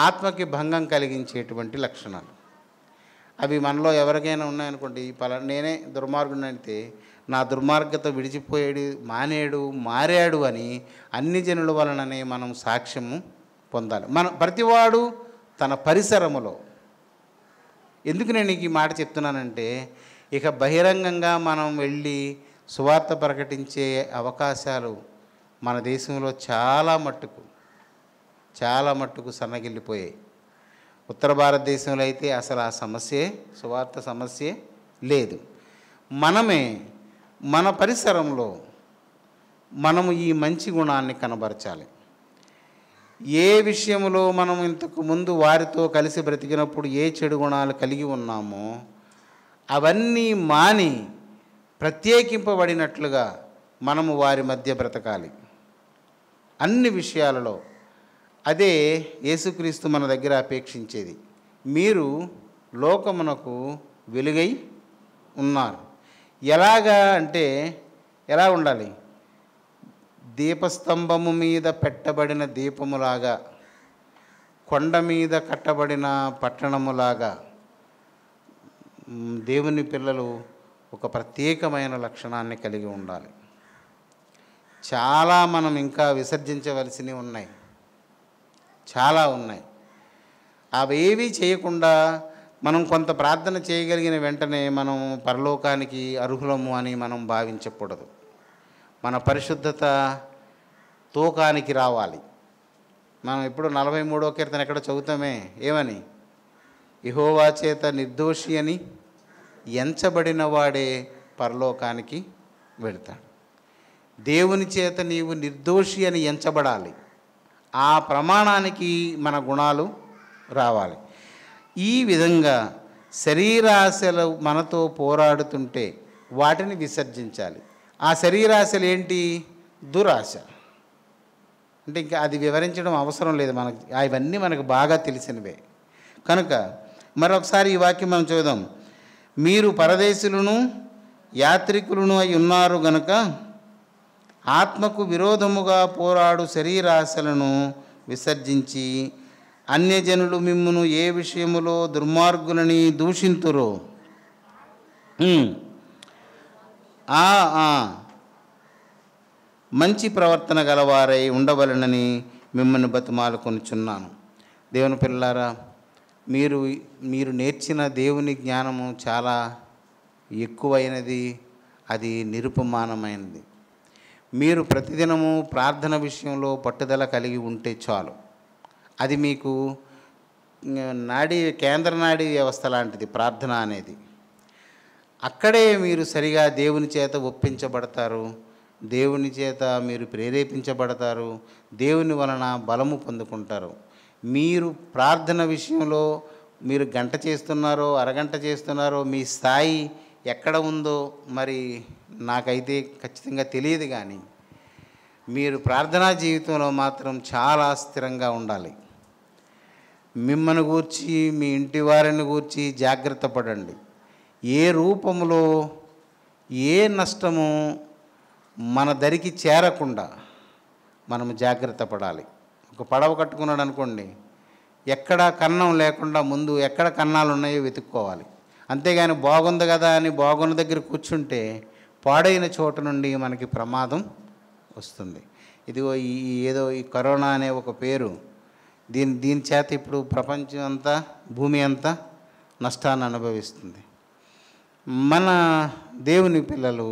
A: ఆత్మకి భంగం కలిగించేటువంటి లక్షణాలు. అవి మనలో ఎవరికైనా ఉన్నాయనుకోండి, నేనే దుర్మార్గుని అంటే నా దుర్మార్గత మారాడు అని అన్ని జనుల వలననే మనం సాక్ష్యము పొందాలి. ప్రతివాడు తన పరిసరములో. ఎందుకు నేను ఈ మాట చెప్తున్నానంటే, ఇక బహిరంగంగా మనం వెళ్ళి సువార్త ప్రకటించే అవకాశాలు మన దేశంలో చాలా మట్టుకు సన్నగిల్లిపోయాయి. ఉత్తర భారతదేశంలో అయితే అసలు ఆ సువార్త సమస్యే లేదు. మనమే మన పరిసరంలో మనము ఈ మంచి గుణాన్ని కనబరచాలి. ఏ విషయంలో మనం ఇంతకు ముందు వారితో కలిసి బ్రతికినప్పుడు ఏ చెడు గుణాలు కలిగి ఉన్నామో అవన్నీ మాని ప్రత్యేకింపబడినట్లుగా మనము వారి మధ్య బ్రతకాలి అన్ని విషయాలలో. అదే యేసుక్రీస్తు మన దగ్గర అపేక్షించేది. మీరు లోకమునకు వెలుగై ఉన్నారు. ఎలాగా అంటే, ఎలా ఉండాలి? దీపస్తంభము మీద పెట్టబడిన దీపములాగా, కొండ మీద కట్టబడిన పట్టణములాగా దేవుని పిల్లలు ఒక ప్రత్యేకమైన లక్షణాన్ని కలిగి ఉండాలి. చాలా మనం ఇంకా విసర్జించవలసినవి ఉన్నాయి, చాలా ఉన్నాయి. అవేవీ చేయకుండా మనం కొంత ప్రార్థన చేయగలిగిన వెంటనే మనం పరలోకానికి అర్హులము అని మనం భావించకూడదు. మన పరిశుద్ధత తూకానికి రావాలి. మనం ఇప్పుడు 43వ కీర్తన ఎక్కడ చదువుతామే, ఏమని? యెహోవా చేత నిర్దోషి అని ఎంచబడిన వాడే పరలోకానికి వెళ్తాడు. దేవుని చేత నీవు నిర్దోషి అని ఎంచబడాలి. ఆ ప్రమాణానికి మన గుణాలు రావాలి. ఈ విధంగా శరీరాశలు మనతో పోరాడుతుంటే వాటిని విసర్జించాలి. ఆ శరీరాశలు ఏంటి? దురాశ. అంటే ఇంకా అది వివరించడం అవసరం లేదు, మనకి అవన్నీ మనకు బాగా తెలిసినవే. కనుక మరొకసారి ఈ వాక్యం మనం చూద్దాం. మీరు పరదేశులను యాత్రికులను అయి ఉన్నారు గనుక ఆత్మకు విరోధముగా పోరాడు శరీరాశలను విసర్జించి అన్యజనులు మిమ్మును ఏ విషయములో దుర్మార్గులని దూషింతురో మంచి ప్రవర్తన గలవారై ఉండవలనని మిమ్మల్ని బతిమాలుకొనుచున్నాను. దేవుని పిల్లారా, మీరు నేర్చిన దేవుని జ్ఞానము చాలా ఎక్కువైనది, అది నిరుపమానమైనది. మీరు ప్రతిదినము ప్రార్థన విషయంలో పట్టుదల కలిగి ఉంటే చాలు. అది మీకు కేంద్ర నాడీ వ్యవస్థ లాంటిది ప్రార్థన అనేది. అక్కడే మీరు సరిగా దేవుని చేత ఒప్పించబడతారు, దేవుని చేత మీరు ప్రేరేపించబడతారు, దేవుని వలన బలము పొందుకుంటారు. మీరు ప్రార్థన విషయంలో మీరు గంట చేస్తున్నారో అరగంట చేస్తున్నారో మీ స్థాయి ఎక్కడ ఉందో మరి నాకైతే ఖచ్చితంగా తెలియదు, కానీ మీరు ప్రార్థనా జీవితంలో మాత్రం చాలా స్థిరంగా ఉండాలి. మిమ్మల్ని గూర్చి మీ ఇంటి వారిని గూర్చి జాగ్రత్త పడండి. ఏ రూపంలో ఏ నష్టము మన దరికి చేరకుండా మనము జాగ్రత్త పడాలి. ఒక పడవ కట్టుకున్నాడు అనుకోండి, ఎక్కడ కన్నం లేకుండా ముందు ఎక్కడ కన్నాలు ఉన్నాయో వెతుక్కోవాలి. అంతేగాని బాగుంది కదా అని బాగున్న దగ్గర కూర్చుంటే పాడైన చోట నుండి మనకి ప్రమాదం వస్తుంది. ఇదిగో ఏదో ఈ కరోనా అనే ఒక పేరు, దీని చేత ఇప్పుడు ప్రపంచం అంతా భూమి అంతా నష్టాన్ని అనుభవిస్తుంది. మన దేవుని పిల్లలు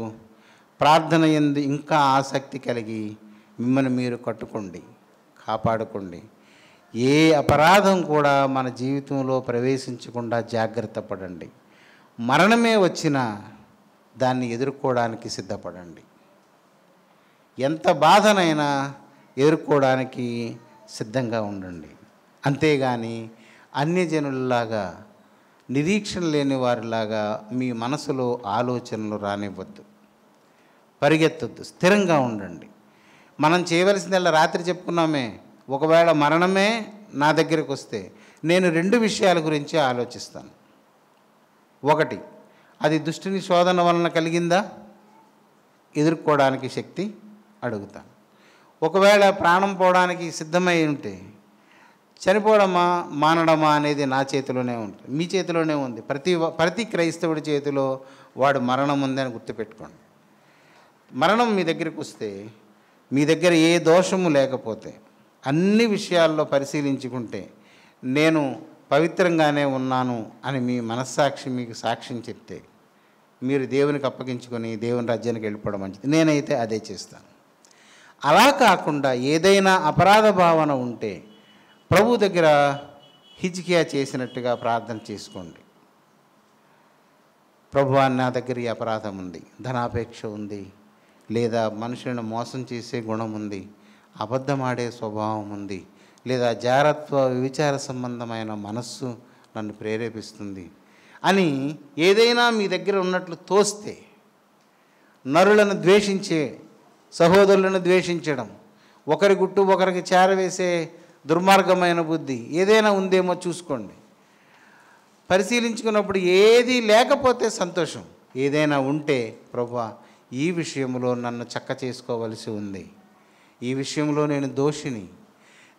A: ప్రార్థన యందు ఇంకా ఆసక్తి కలిగి మిమ్మల్ని మీరు కట్టుకోండి, కాపాడుకోండి. ఏ అపరాధం కూడా మన జీవితంలో ప్రవేశించకుండా జాగ్రత్త పడండి. మరణమే వచ్చినా దాన్ని ఎదుర్కోవడానికి సిద్ధపడండి. ఎంత బాధనైనా ఎదుర్కోవడానికి సిద్ధంగా ఉండండి. అంతేగాని అన్యజనుల్లాగా నిరీక్షణ లేని వారిలాగా మీ మనసులో ఆలోచనలు రానివ్వద్దు, పరిగెత్తొద్దు, స్థిరంగా ఉండండి. మనం చేయవలసిందల్లా రాత్రి చెప్పుకున్నామే, ఒకవేళ మరణమే నా దగ్గరికి వస్తే నేను 2 విషయాల గురించి ఆలోచిస్తాను. ఒకటి, అది దుష్టుని శోధన వలన కలిగిందా, ఎదుర్కోవడానికి శక్తి అడుగుతాను. ఒకవేళ ప్రాణం పోవడానికి సిద్ధమై ఉంటే చనిపోవడమా మానడమా అనేది నా చేతిలోనే ఉంటుంది, మీ చేతిలోనే ఉంది. ప్రతి క్రైస్తవుడి చేతిలో వాడు మరణం ఉందని గుర్తుపెట్టుకోండి. మరణం మీ దగ్గరికి వస్తే, మీ దగ్గర ఏ దోషము లేకపోతే, అన్ని విషయాల్లో పరిశీలించుకుంటే నేను పవిత్రంగానే ఉన్నాను అని మీ మనస్సాక్షి మీకు సాక్ష్యం చెప్తే మీరు దేవునికి అప్పగించుకొని దేవుని రాజ్యానికి వెళ్ళిపోవడం మంచిది. నేనైతే అదే చేస్తాను. అలా కాకుండా ఏదైనా అపరాధ భావన ఉంటే ప్రభు దగ్గర హిజ్కియా చేసినట్టుగా ప్రార్థన చేసుకోండి. ప్రభువా, నా దగ్గర ఈ అపరాధం ఉంది, ధనాపేక్ష ఉంది, లేదా మనుషులను మోసం చేసే గుణం ఉంది, అబద్ధమాడే స్వభావం ఉంది, లేదా జారత్వ విచార సంబంధమైన మనస్సు నన్ను ప్రేరేపిస్తుంది అని ఏదైనా మీ దగ్గర ఉన్నట్లు తోస్తే, నరులను ద్వేషించే, సహోదరులను ద్వేషించడం, ఒకరి గుట్టు ఒకరికి చేరవేసే దుర్మార్గమైన బుద్ధి ఏదైనా ఉందేమో చూసుకోండి. పరిశీలించుకున్నప్పుడు ఏది లేకపోతే సంతోషం, ఏదైనా ఉంటే ప్రభువా ఈ విషయంలో నన్ను చక్క చేసుకోవలసి ఉంది, ఈ విషయంలో నేను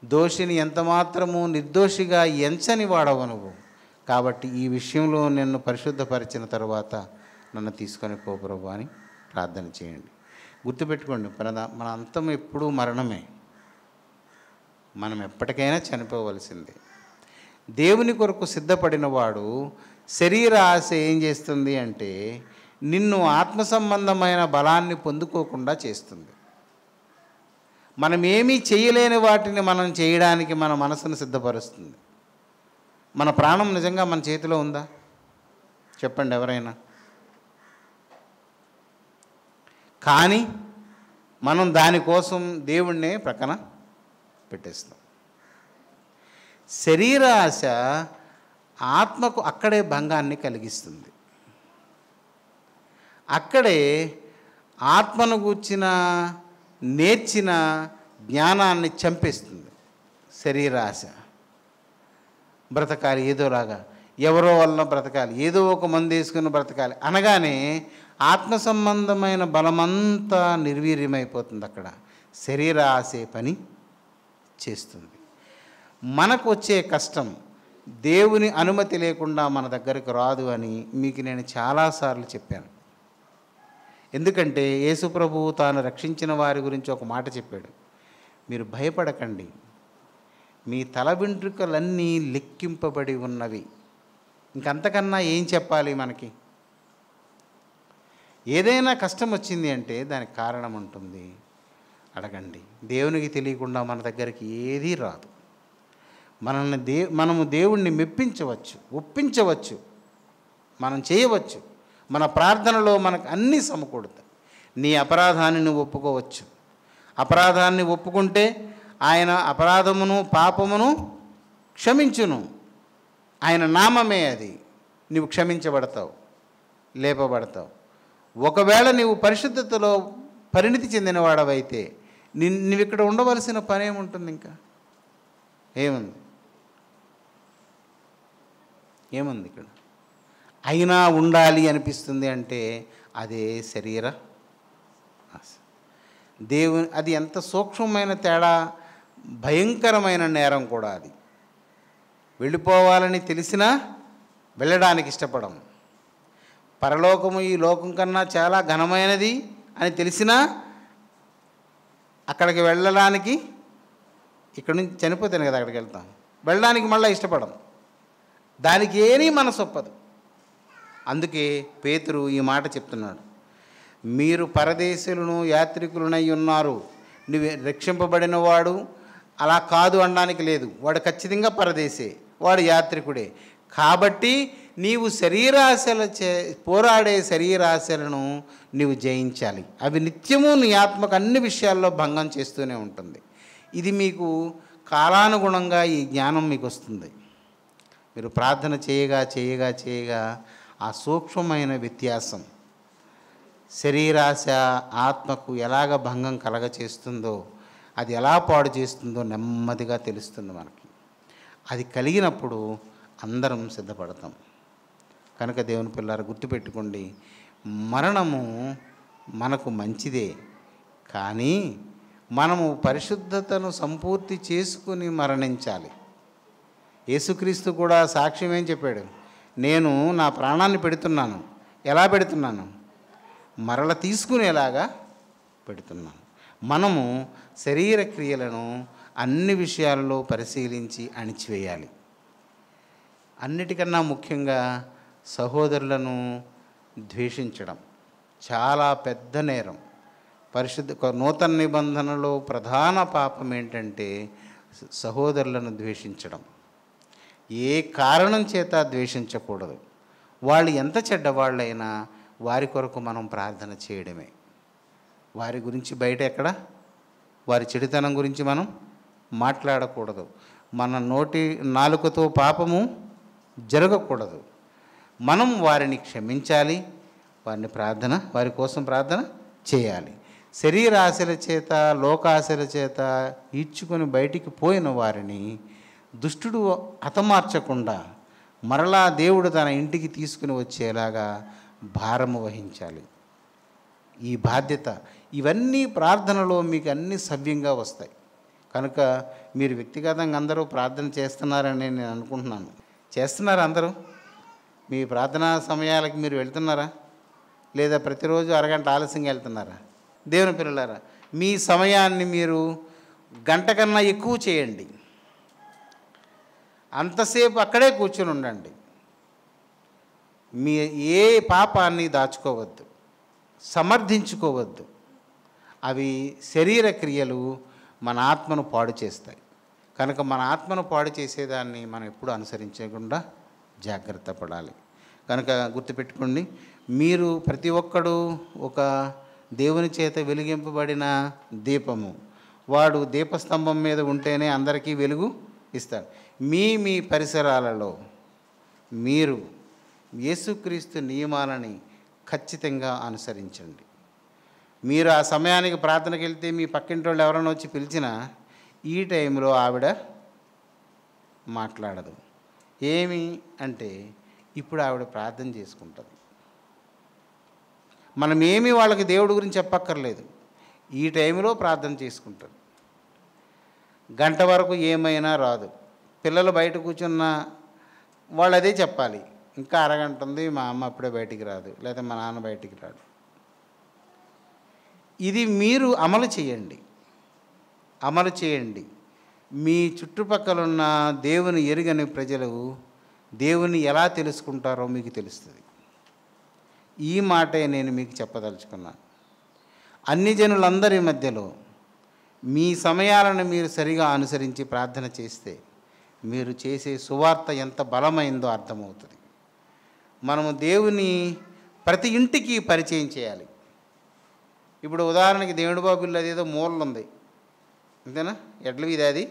A: దోషిని ఎంతమాత్రము నిర్దోషిగా ఎంచని వాడవు నువ్వు, కాబట్టి ఈ విషయంలో నిన్ను పరిశుద్ధపరిచిన తర్వాత నన్ను తీసుకొని పో ప్రభు అని ప్రార్థన చేయండి. గుర్తుపెట్టుకోండి, మన అంతం ఎప్పుడూ మరణమే, మనం ఎప్పటికైనా చనిపోవలసిందే. దేవుని కొరకు సిద్ధపడిన వాడు శరీర ఆశ ఏం చేస్తుంది అంటే నిన్ను ఆత్మ సంబంధమైన బలాన్ని పొందుకోకుండా చేస్తుంది. మనం ఏమీ చేయలేని వాటిని మనం చేయడానికి మన మనసును సిద్ధపరుస్తుంది. మన ప్రాణం నిజంగా మన చేతిలో ఉందా? చెప్పండి ఎవరైనా. కానీ మనం దానికోసం దేవుణ్ణే ప్రక్కన పెట్టేస్తాం. శరీర ఆశ ఆత్మకు అక్కడే భంగాన్ని కలిగిస్తుంది. అక్కడే ఆత్మను గూర్చిన నేర్చిన జ్ఞానాన్ని చంపేస్తుంది. శరీరాశ బ్రతకాలి ఏదోలాగా, ఎవరో వల్ల బ్రతకాలి, ఏదో ఒక మందు వేసుకుని బ్రతకాలి అనగానే ఆత్మ సంబంధమైన బలమంతా నిర్వీర్యమైపోతుంది. అక్కడ శరీర ఆశే పని చేస్తుంది. మనకు వచ్చే కష్టం దేవుని అనుమతి లేకుండా మన దగ్గరికి రాదు అని మీకు నేను చాలాసార్లు చెప్పాను. ఎందుకంటే యేసు ప్రభువు తాను రక్షించిన వారి గురించి ఒక మాట చెప్పాడు, మీరు భయపడకండి, మీ తల వెంట్రుకలన్నీ లెక్కింపబడి ఉన్నవి. ఇంకంతకన్నా ఏం చెప్పాలి మనకి? ఏదైనా కష్టం వచ్చింది అంటే దానికి కారణం ఉంటుంది. అడగండి. దేవునికి తెలియకుండా మన దగ్గరికి ఏదీ రాదు. మనము దేవుణ్ణి మెప్పించవచ్చు, ఒప్పించవచ్చు, మనం చేయవచ్చు. మన ప్రార్థనలో మనకు అన్నీ సమకూడతాయి. నీ అపరాధాన్ని నువ్వు ఒప్పుకోవచ్చు. అపరాధాన్ని ఒప్పుకుంటే ఆయన అపరాధమును పాపమును క్షమించును. ఆయన నామమే అది. నువ్వు క్షమించబడతావు, లేపబడతావు. ఒకవేళ నీవు పరిశుద్ధతలో పరిణితి చెందినవాడవైతే నువ్వు ఇక్కడ ఉండవలసిన పని ఏముంటుంది? ఇంకా ఏముంది? ఇక్కడ అయినా ఉండాలి అనిపిస్తుంది అంటే అదే శరీర ఆశ. దేవుని అది ఎంత సూక్ష్మమైన తేడా, భయంకరమైన నేరం కూడా అది. వెళ్ళిపోవాలని తెలిసినా వెళ్ళడానికి ఇష్టపడం. పరలోకము ఈ లోకం కన్నా చాలా ఘనమైనది అని తెలిసినా అక్కడికి వెళ్ళడానికి, ఇక్కడి నుంచి చనిపోతేనే కదా అక్కడికి వెళ్తాం, వెళ్ళడానికి మళ్ళీ ఇష్టపడం. దానికి ఏమీ మనసు ఒప్పదు. అందుకే పేతురు ఈ మాట చెప్తున్నాడు, మీరు పరదేశులను యాత్రికులనై ఉన్నారు. నువ్వు రక్షింపబడిన వాడు అలా కాదు అనడానికి లేదు. వాడు ఖచ్చితంగా పరదేశే, వాడు యాత్రికుడే. కాబట్టి నీవు పోరాడే శరీరాశలను నీవు జయించాలి. అవి నిత్యము నీ ఆత్మకు అన్ని విషయాల్లో భంగం చేస్తూనే ఉంటుంది. ఇది మీకు కాలానుగుణంగా ఈ జ్ఞానం మీకు వస్తుంది. మీరు ప్రార్థన చేయగా ఆ సూక్ష్మమైన వ్యత్యాసం శరీరాశ ఆత్మకు ఎలాగ భంగం కలగచేస్తుందో, అది ఎలా పాడు చేస్తుందో నెమ్మదిగా తెలుస్తుంది మనకి. అది కలిగినప్పుడు అందరం సిద్ధపడతాం. కనుక దేవుని పిల్లారు గుర్తుపెట్టుకోండి, మరణము మనకు మంచిదే, కానీ మనము పరిశుద్ధతను సంపూర్తి చేసుకుని మరణించాలి. యేసుక్రీస్తు కూడా సాక్ష్యం ఏం చెప్పాడు? నేను నా ప్రాణాన్ని పెడుతున్నాను. ఎలా పెడుతున్నాను? మరల తీసుకునేలాగా పెడుతున్నాను. మనము శరీర క్రియలను అన్ని విషయాల్లో పరిశీలించి అణిచివేయాలి. అన్నిటికన్నా ముఖ్యంగా సహోదరులను ద్వేషించడం చాలా పెద్ద నేరం. నూతన నిబంధనలో ప్రధాన పాపం ఏంటంటే సహోదరులను ద్వేషించడం. ఏ కారణం చేత ద్వేషించకూడదు. వాళ్ళు ఎంత చెడ్డవాళ్ళైనా వారి కొరకు మనం ప్రార్థన చేయడమే. వారి గురించి బయట ఎక్కడ వారి చెడుతనం గురించి మనం మాట్లాడకూడదు. మన నాలుకతో పాపము జరగకూడదు. మనం వారిని క్షమించాలి, వారి కోసం ప్రార్థన చేయాలి. శరీరాశల చేత లోకాశల చేత ఈడ్చుకొని బయటికి పోయిన వారిని దుష్టుడు హతమార్చకుండా మరలా దేవుడు తన ఇంటికి తీసుకుని వచ్చేలాగా భారము వహించాలి. ఈ బాధ్యత, ఇవన్నీ ప్రార్థనలో మీకు అన్నీ సవ్యంగా వస్తాయి. కనుక మీరు వ్యక్తిగతంగా అందరూ ప్రార్థన చేస్తున్నారని నేను అనుకుంటున్నాను. చేస్తున్నారా అందరూ? మీ ప్రార్థనా సమయాలకి మీరు వెళ్తున్నారా? లేదా ప్రతిరోజు అరగంట ఆలస్యంగా వెళ్తున్నారా? దేవుని పిల్లలారా, మీ సమయాన్ని మీరు గంట కన్నా ఎక్కువ చేయండి. అంతసేపు అక్కడే కూర్చొని ఉండండి. మీ ఏ పాపాన్ని దాచుకోవద్దు, సమర్థించుకోవద్దు. అవి శరీర క్రియలు మన ఆత్మను పాడు చేస్తాయి. కనుక మన ఆత్మను పాడు చేసేదాన్ని మనం ఎప్పుడు అనుసరించకుండా జాగ్రత్త పడాలి. కనుక గుర్తుపెట్టుకోండి, మీరు ప్రతి ఒక్కడు ఒక దేవుని చేత వెలిగింపబడిన దీపము. వాడు దీపస్తంభం మీద ఉంటేనే అందరికీ వెలుగు ఇస్తాడు. మీ పరిసరాలలో మీరు యేసుక్రీస్తు నియమాలని ఖచ్చితంగా అనుసరించండి. మీరు ఆ సమయానికి ప్రార్థనకి వెళ్తే మీ పక్కింటి వాళ్ళు ఎవరైనా వచ్చి పిలిచినా ఈ టైంలో ఆవిడ మాట్లాడదు. ఏమి అంటే ఇప్పుడు ఆవిడ ప్రార్థన చేసుకుంటుంది. మనం ఏమీ వాళ్ళకి దేవుడి గురించి చెప్పక్కర్లేదు, ఈ టైంలో ప్రార్థన చేసుకుంటుంది. గంట వరకు ఏమైనా రాదు. పిల్లలు బయట కూర్చున్న వాళ్ళు అదే చెప్పాలి, ఇంకా అరగంట ఉంది, మా అమ్మ అప్పుడే బయటికి రాదు, లేదా మా నాన్న బయటికి రాడు. ఇది మీరు అమలు చేయండి. మీ చుట్టుపక్కల ఉన్న దేవుని ఎరుగని ప్రజలు దేవుని ఎలా తెలుసుకుంటారో మీకు తెలుస్తుంది. ఈ మాటే నేను మీకు చెప్పదలుచుకున్నాను. అన్ని జనులందరి మధ్యలో మీ సమయాలను మీరు సరిగా అనుసరించి ప్రార్థన చేస్తే మీరు చేసే సువార్త ఎంత బలమైందో అర్థమవుతుంది. మనము దేవుని ప్రతి ఇంటికి పరిచయం చేయాలి. ఇప్పుడు ఉదాహరణకి దేవుడి బాబుల్లో అదేదో మూలలు ఉంది, అంతేనా? ఎడ్ల వీధి అది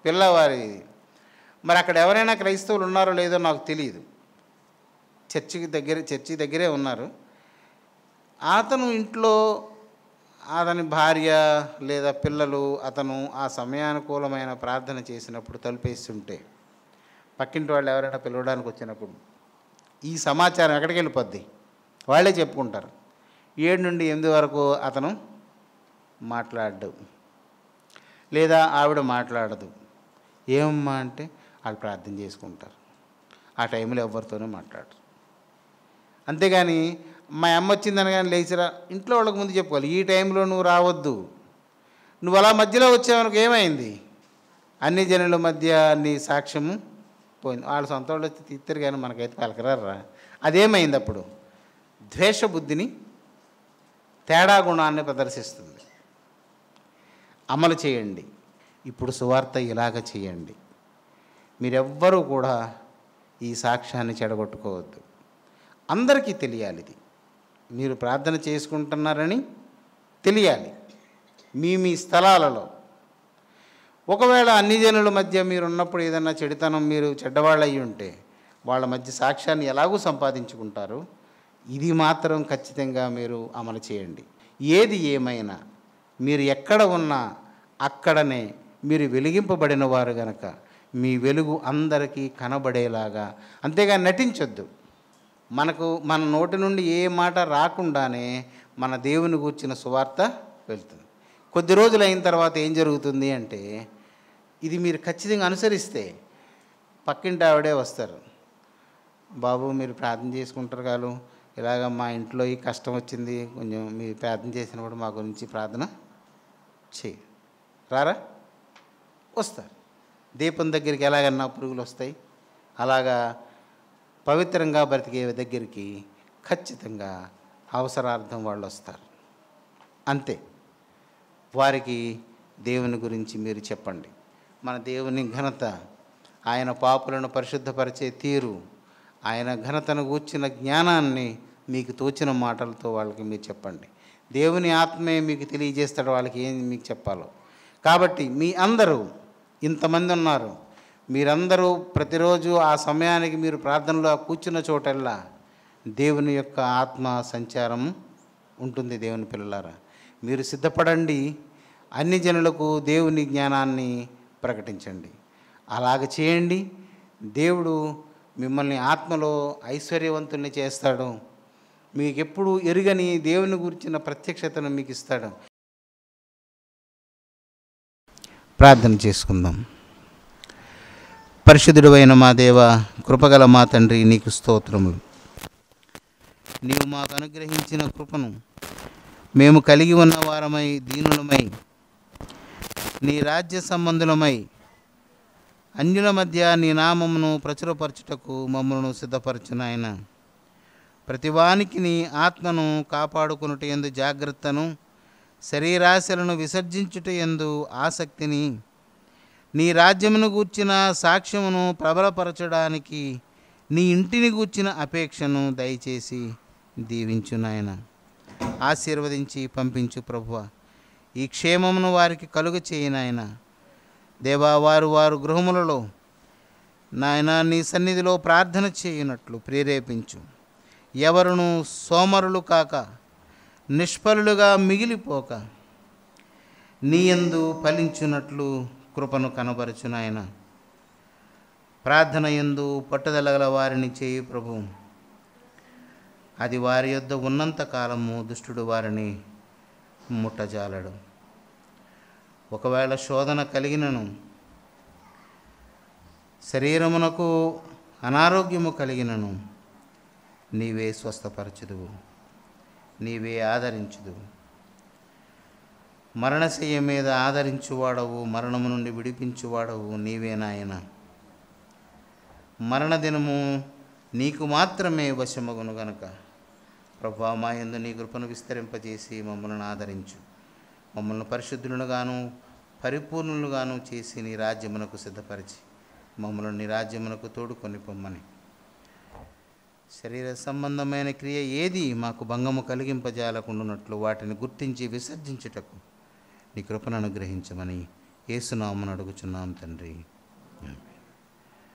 A: పిల్లవారి. మరి అక్కడ ఎవరైనా క్రైస్తవులు ఉన్నారో లేదో నాకు తెలియదు. చర్చి దగ్గరే ఉన్నారు. అతను ఇంట్లో అతని భార్య లేదా పిల్లలు అతను ఆ సమయానుకూలమైన ప్రార్థన చేసినప్పుడు తలుపేస్తుంటే పక్కింటి వాళ్ళు ఎవరైనా పిలవడానికి వచ్చినప్పుడు ఈ సమాచారం ఎక్కడికి వెళ్ళిపోద్ది? వాళ్ళే చెప్పుకుంటారు. 7 నుండి 8 వరకు అతను మాట్లాడు, లేదా ఆవిడ మాట్లాడదు. ఏమమ్మా అంటే వాళ్ళు ప్రార్థన చేసుకుంటారు. ఆ టైంలో ఎవరితోనూ మాట్లాడరు. అంతేగాని మా అమ్మ వచ్చిందని కానీ లేచిరా, ఇంట్లో వాళ్ళకి ముందు చెప్పుకోవాలి, ఈ టైంలో నువ్వు రావద్దు. నువ్వు అలా మధ్యలో వచ్చావనుకో ఏమైంది? అన్ని జనుల మధ్య నీ సాక్ష్యము పోయింది. వాళ్ళు సొంత వాళ్ళు వచ్చి తీస్తారు కానీ మనకైతే పలకరారా. అదేమైంది? అప్పుడు ద్వేషబుద్ధిని, తేడా గుణాన్ని ప్రదర్శిస్తుంది. అమలు చేయండి. ఇప్పుడు సువార్త ఇలాగ చేయండి. మీరెవ్వరూ కూడా ఈ సాక్ష్యాన్ని చెడగొట్టుకోవద్దు. అందరికీ తెలియాలి, ఇది మీరు ప్రార్థన చేసుకుంటున్నారని తెలియాలి. మీ స్థలాలలో ఒకవేళ అన్ని జనుల మధ్య మీరు ఉన్నప్పుడు ఏదన్నా చెడుతనం, మీరు చెడ్డవాళ్ళు అయ్యి ఉంటే వాళ్ళ మధ్య సాక్ష్యాన్ని ఎలాగూ సంపాదించుకుంటారు. ఇది మాత్రం ఖచ్చితంగా మీరు అమలు చేయండి. ఏది ఏమైనా మీరు ఎక్కడ ఉన్నా అక్కడనే మీరు వెలిగింపబడిన వారు గనక మీ వెలుగు అందరికీ కనబడేలాగా, అంతేగా నటించొద్దు. మన నోటి నుండి ఏ మాట రాకుండానే మన దేవుని గూర్చిన సువార్త వెళ్తుంది. కొద్ది రోజులు అయిన తర్వాత ఏం జరుగుతుంది అంటే, ఇది మీరు ఖచ్చితంగా అనుసరిస్తే పక్కింటి ఆవిడే వస్తారు, బాబు మీరు ప్రార్థన చేసుకుంటారు కాదు, ఇలాగ మా ఇంట్లో ఈ కష్టం వచ్చింది, కొంచెం మీరు ప్రార్థన చేసినప్పుడు మా గురించి ప్రార్థన చేయి, రారా? వస్తారు. దీపం దగ్గరికి ఎలాగన్నా పురుగులు వస్తాయి, అలాగా పవిత్రంగా బ్రతికే దగ్గరికి ఖచ్చితంగా అవసరార్థం వాళ్ళు వస్తారు. అంతే. వారికి దేవుని గురించి మీరు చెప్పండి. మన దేవుని ఘనత, ఆయన పాపులను పరిశుద్ధపరిచే తీరు, ఆయన ఘనతను గూర్చిన జ్ఞానాన్ని మీకు తోచిన మాటలతో వాళ్ళకి మీరు చెప్పండి. దేవుని ఆత్మే మీకు తెలియజేస్తాడు వాళ్ళకి ఏం మీకు చెప్పాలో. కాబట్టి మీ అందరూ ఇంతమంది ఉన్నారు, మీరందరూ ప్రతిరోజు ఆ సమయానికి మీరు ప్రార్థనలో కూర్చున్న చోటల్లా దేవుని యొక్క ఆత్మ సంచారం ఉంటుంది. దేవుని పిల్లలారా, మీరు సిద్ధపడండి, అన్ని జనులకు దేవుని జ్ఞానాన్ని ప్రకటించండి. అలాగ చేయండి. దేవుడు మిమ్మల్ని ఆత్మలో ఐశ్వర్యవంతుల్ని చేస్తాడు. మీకు ఎప్పుడు ఎరుగని దేవుని గురించిన ప్రత్యక్షతను మీకు ఇస్తాడు. ప్రార్థన చేసుకుందాం. పరిశుద్ధుడైన మా దేవ, కృపగల మా తండ్రి, నీకు స్తోత్రములు. నీవు మాకు అనుగ్రహించిన కృపను మేము కలిగి ఉన్న వారమై, దీనులమై, నీ రాజ్య సంబంధులమై అన్యుల మధ్య నీ నామమును ప్రచురపరచుటకు మమ్మలను సిద్ధపరచును. ఆయన ప్రతివానికి నీ ఆత్మను కాపాడుకొనుట యందు జాగ్రత్తను శరీరాశలను విసర్జించుట యందు ఆసక్తిని, నీ రాజ్యమును గూర్చిన సాక్ష్యమును ప్రబలపరచడానికి నీ ఇంటిని గూర్చిన అపేక్షను దయచేసి దీవించు నాయన. ఆశీర్వదించి పంపించు ప్రభువా. ఈ క్షేమమును వారికి కలుగ చేయి నాయన. దేవా, వారు గృహములలో నాయన నీ సన్నిధిలో ప్రార్థన చేయునట్లు ప్రేరేపించు. ఎవరును సోమరులు కాక నిష్ఫలులుగా మిగిలిపోక నీ యందు ఫలించున్నట్లు కృపను కనబరచు నాయన. ప్రార్థన యందు పట్టుదల గల వారిని చేయి ప్రభు. అది వారి యొద్ద ఉన్నంత కాలము దుష్టుడు వారిని ముట్టజాలడు. ఒకవేళ శోధన కలిగినను, శరీరమునకు అనారోగ్యము కలిగినను, నీవే స్వస్థపరచుదువు, నీవే ఆదరించుదువు. మరణశయ్య మీద ఆదరించువాడవు, మరణము నుండి విడిపించువాడవు నీవే నాయన. మరణదినము నీకు మాత్రమే వశమగును గనుక ప్రభువా, మా యందు నీ కృపను విస్తరింపజేసి మమ్మల్ని ఆదరించు. మమ్మల్ని పరిశుద్ధులుగాను పరిపూర్ణులుగాను చేసి నీ రాజ్యమునకు సిద్ధపరిచి మమ్మల్ని నీ రాజ్యమునకు తోడుకొని పొమ్మని. శరీర సంబంధమైన క్రియ ఏది మాకు భంగము కలిగింపజాలకుండునట్లు వాటిని గుర్తించి విసర్జించుటకు నీ కృపను అనుగ్రహించమని యేసు నామమున అడుగుచున్నాం తండ్రి. ఆమేన్.